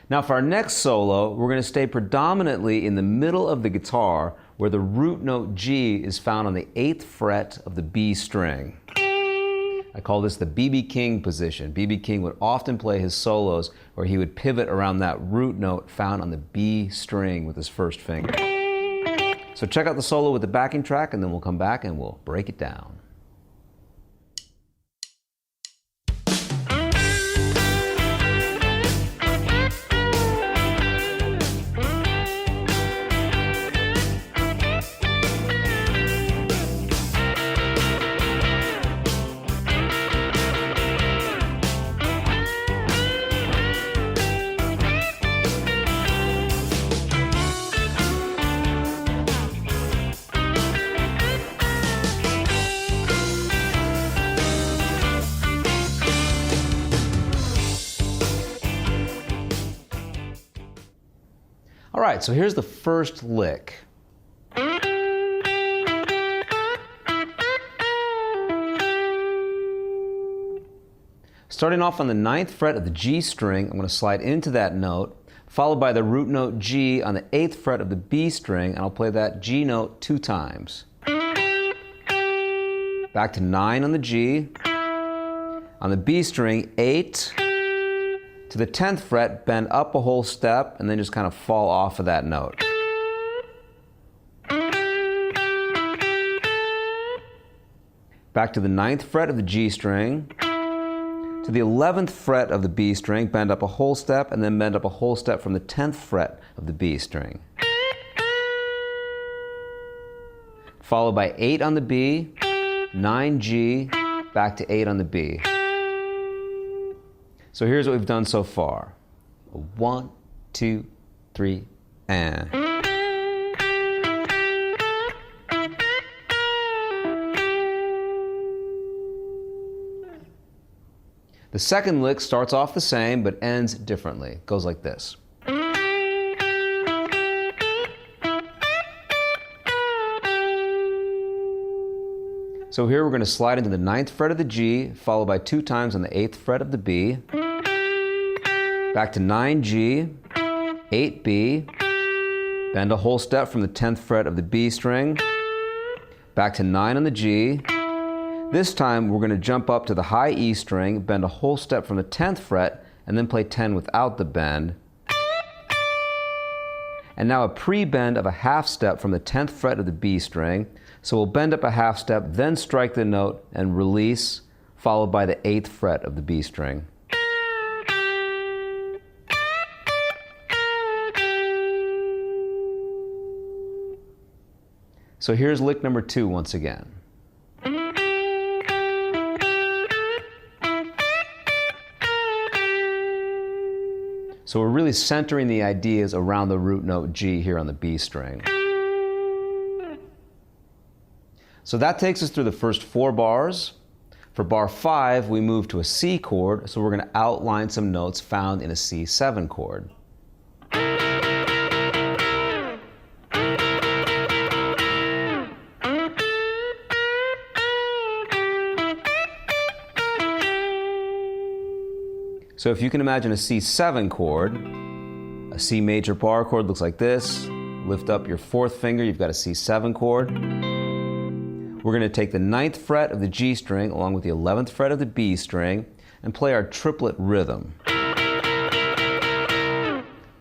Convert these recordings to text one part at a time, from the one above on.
Now for our next solo, we're going to stay predominantly in the middle of the guitar where the root note G is found on the 8th fret of the B string. I call this the B.B. King position. B.B. King would often play his solos where he would pivot around that root note found on the B string with his first finger. So check out the solo with the backing track and then we'll come back and we'll break it down. All right, so here's the first lick. Starting off on the 9th fret of the G string, I'm going to slide into that note, followed by the root note G on the 8th fret of the B string, and I'll play that G note 2 times. Back to 9 on the G. On the B string, 8. To the 10th fret, bend up a whole step, and then just kind of fall off of that note. Back to the 9th fret of the G string. To the 11th fret of the B string, bend up a whole step, and then bend up a whole step from the 10th fret of the B string. Followed by 8 on the B, 9 G, back to 8 on the B. So here's what we've done so far. 1, 2, 3, and. The second lick starts off the same but ends differently. It goes like this. So here we're going to slide into the 9th fret of the G, followed by 2 times on the 8th fret of the B. Back to 9G, 8B, bend a whole step from the 10th fret of the B string. Back to 9 on the G. This time we're going to jump up to the high E string, bend a whole step from the 10th fret, and then play 10 without the bend. And now a pre-bend of a half step from the 10th fret of the B string. So we'll bend up a half step, then strike the note and release, followed by the 8th fret of the B string. So here's lick number 2 once again. So we're really centering the ideas around the root note G here on the B string. So that takes us through the first 4 bars. For bar 5, we move to a C chord, so we're going to outline some notes found in a C7 chord. So if you can imagine a C7 chord, a C major bar chord looks like this. Lift up your 4th finger, you've got a C7 chord. We're going to take the 9th fret of the G string along with the 11th fret of the B string and play our triplet rhythm.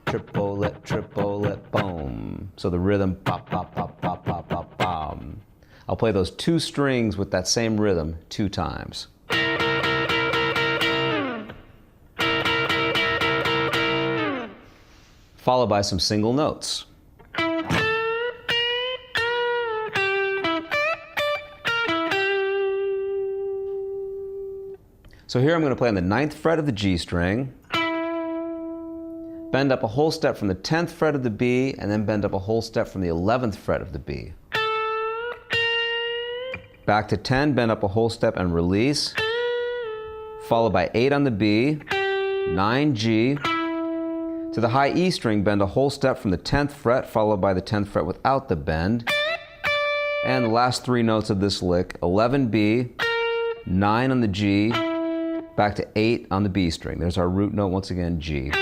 Triplet, triplet, boom. So the rhythm, pop, pop, pop, pop, pop, pop, bom. I'll play those 2 strings with that same rhythm 2 times. Followed by some single notes. So here I'm going to play on the 9th fret of the G string, bend up a whole step from the 10th fret of the B, and then bend up a whole step from the 11th fret of the B. Back to 10, bend up a whole step and release, followed by 8 on the B, 9 G, to the high E string, bend a whole step from the 10th fret, followed by the 10th fret without the bend. And the last 3 notes of this lick, 11 B, 9 on the G, back to 8 on the B string. There's our root note once again, G.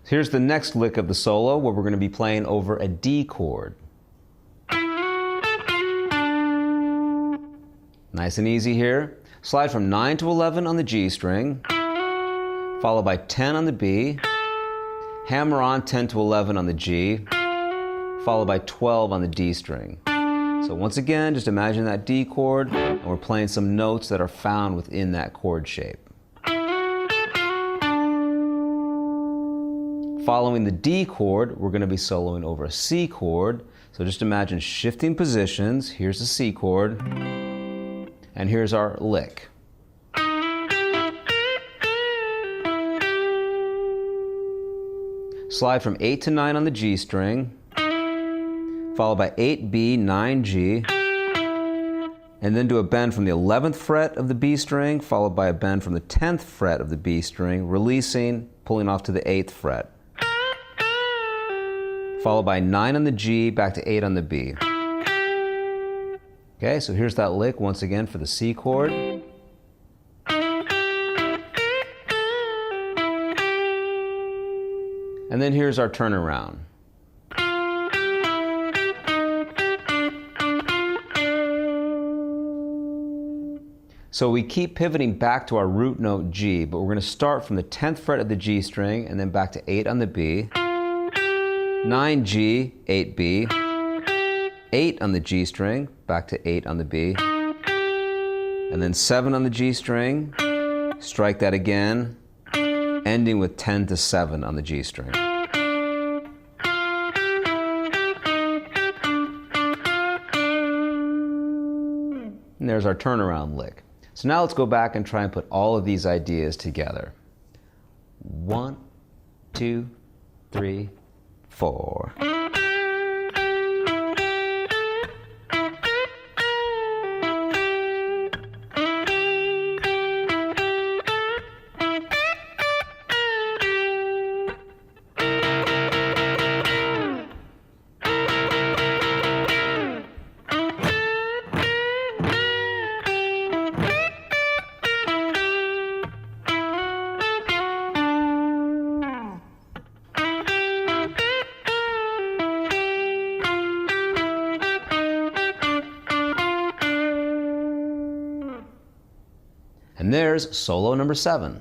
Here's the next lick of the solo where we're going to be playing over a D chord. Nice and easy here. Slide from 9 to 11 on the G string, followed by 10 on the B, hammer on 10 to 11 on the G, followed by 12 on the D string. So once again, just imagine that D chord, and we're playing some notes that are found within that chord shape. Following the D chord, we're going to be soloing over a C chord. So just imagine shifting positions. Here's the C chord, and here's our lick. Slide from 8 to 9 on the G string, followed by 8B, 9G, and then do a bend from the 11th fret of the B string, followed by a bend from the 10th fret of the B string, releasing, pulling off to the 8th fret, followed by 9 on the G, back to 8 on the B. Okay, so here's that lick once again for the C chord. And then here's our turnaround. So we keep pivoting back to our root note G, but we're going to start from the 10th fret of the G string and then back to 8 on the B, 9G, 8B, 8 on the G string, back to 8 on the B, and then 7 on the G string, strike that again, ending with 10 to 7 on the G string. And there's our turnaround lick. So now let's go back and try and put all of these ideas together. 1, 2, 3, 4. And there's solo number 7.